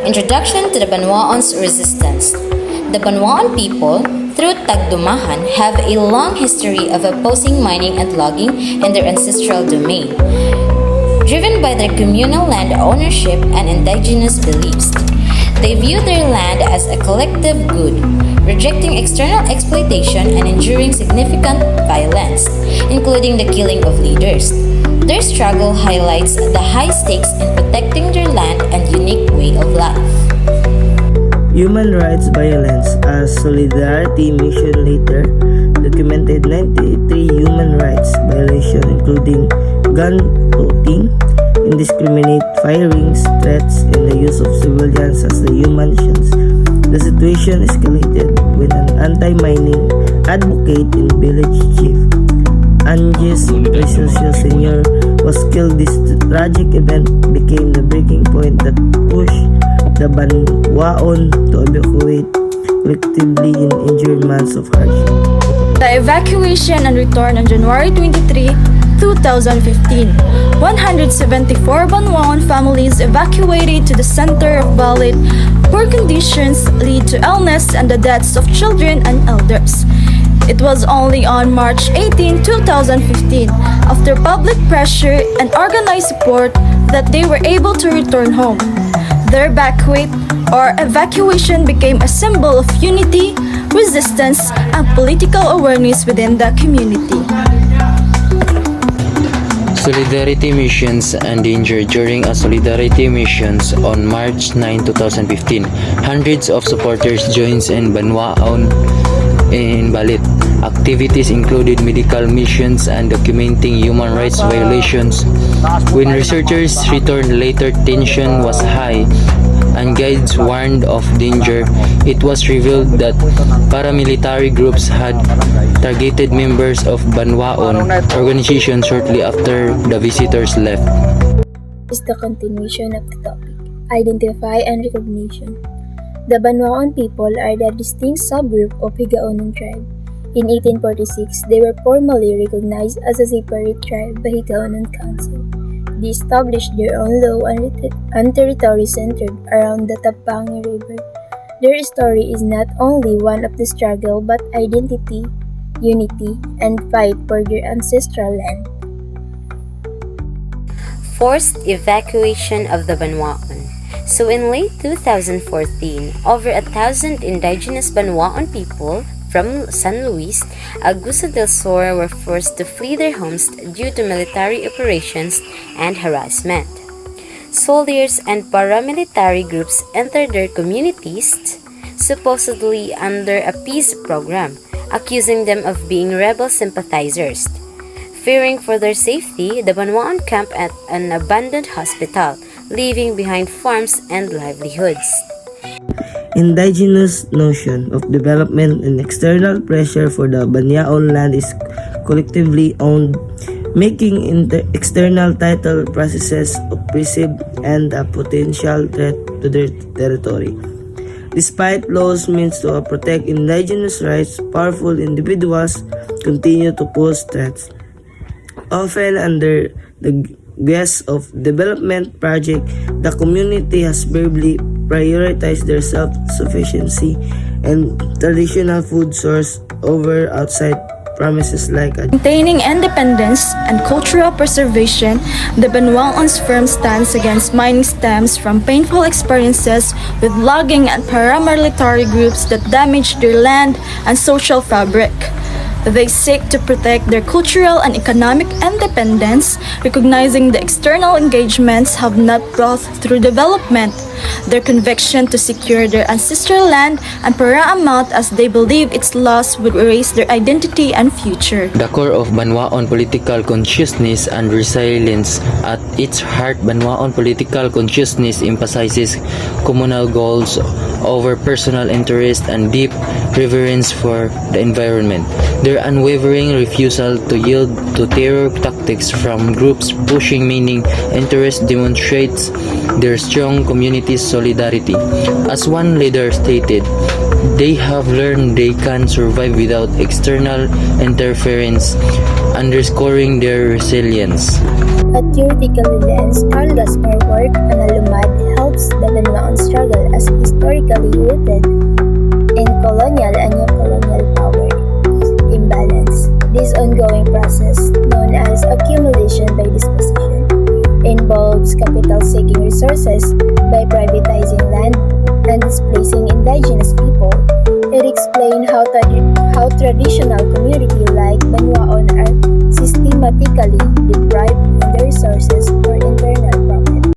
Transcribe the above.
Introduction to the Banwaon's resistance. The Banwaon people, through Tagdumahan, have a long history of opposing mining and logging in their ancestral domain. Driven by their communal land ownership and indigenous beliefs, they view their land as a collective good, rejecting external exploitation and enduring significant violence, including the killing of leaders. Their struggle highlights the high stakes in protecting their land and unique way of life. Human rights violence. A solidarity mission later documented 93 human rights violations, including gun toting, indiscriminate firings, threats, and the use of civilians as the human shields. The situation escalated when an anti-mining advocate and village chief, Anges Presocio Sr., was killed. This tragic event became the breaking point that pushed the Banwaon to evacuate collectively in enduring months of hardship. The evacuation and return on January 23, 2015. 174 Banwaon families evacuated to the center of Balit. Poor conditions lead to illness and the deaths of children and elders. It was only on March 18, 2015, after public pressure and organized support, that they were able to return home. Their evacuation became a symbol of unity, resistance, and political awareness within the community. Solidarity missions endangered. During a solidarity missions on March 9, 2015, hundreds of supporters joined in Banwaon in Balit. Activities included medical missions and documenting human rights violations. When researchers returned later, tension was high and guides warned of danger. It was revealed that paramilitary groups had targeted members of Banwaon organization shortly after the visitors left. Is the continuation of the topic. Identify and recognition. The Banwaon people are the distinct subgroup of Higaonon tribe. In 1846, they were formally recognized as a separate tribe by Higaonon Council. They established their own law and territory centered around the Tapangi River. Their story is not only one of the struggle but identity, unity, and fight for their ancestral land. Forced evacuation of the Banwaon. So in late 2014, over 1,000 indigenous Banwaon people from San Luis, Agusan del Sur were forced to flee their homes due to military operations and harassment. Soldiers and paramilitary groups entered their communities, supposedly under a peace program, accusing them of being rebel sympathizers. Fearing for their safety, the Banwaon camped at an abandoned hospital, leaving behind farms and livelihoods. Indigenous notion of development and external pressure for the Banwaon land is collectively owned, making external title processes oppressive and a potential threat to their territory. Despite laws meant to protect indigenous rights, powerful individuals continue to pose threats, often under the guise of development project. The community has bravely prioritized their self-sufficiency and traditional food source over outside promises like Maintaining independence and cultural preservation, the Banwaon's firm stance against mining stems from painful experiences with logging and paramilitary groups that damage their land and social fabric. They seek to protect their cultural and economic independence, recognizing the external engagements have not brought through development. Their conviction to secure their ancestral land and paramount as they believe its loss would erase their identity and future. The core of Banwaon political consciousness and resilience. At its heart, Banwaon political consciousness emphasizes communal goals over personal interest and deep reverence for the environment. Their unwavering refusal to yield to terror tactics from groups pushing mining interests demonstrates their strong community solidarity. As one leader stated, they have learned they can survive without external interference, underscoring their resilience. A theoretical lens, Carl Gaspar's work on Alumad helps the Banwaon struggle historically rooted in colonial and neo-colonial power imbalance. This ongoing process, known as accumulation by disposition, involves capital seeking resources by privatizing land and displacing indigenous people. It explains how traditional communities like Banwaon are systematically deprived of the resources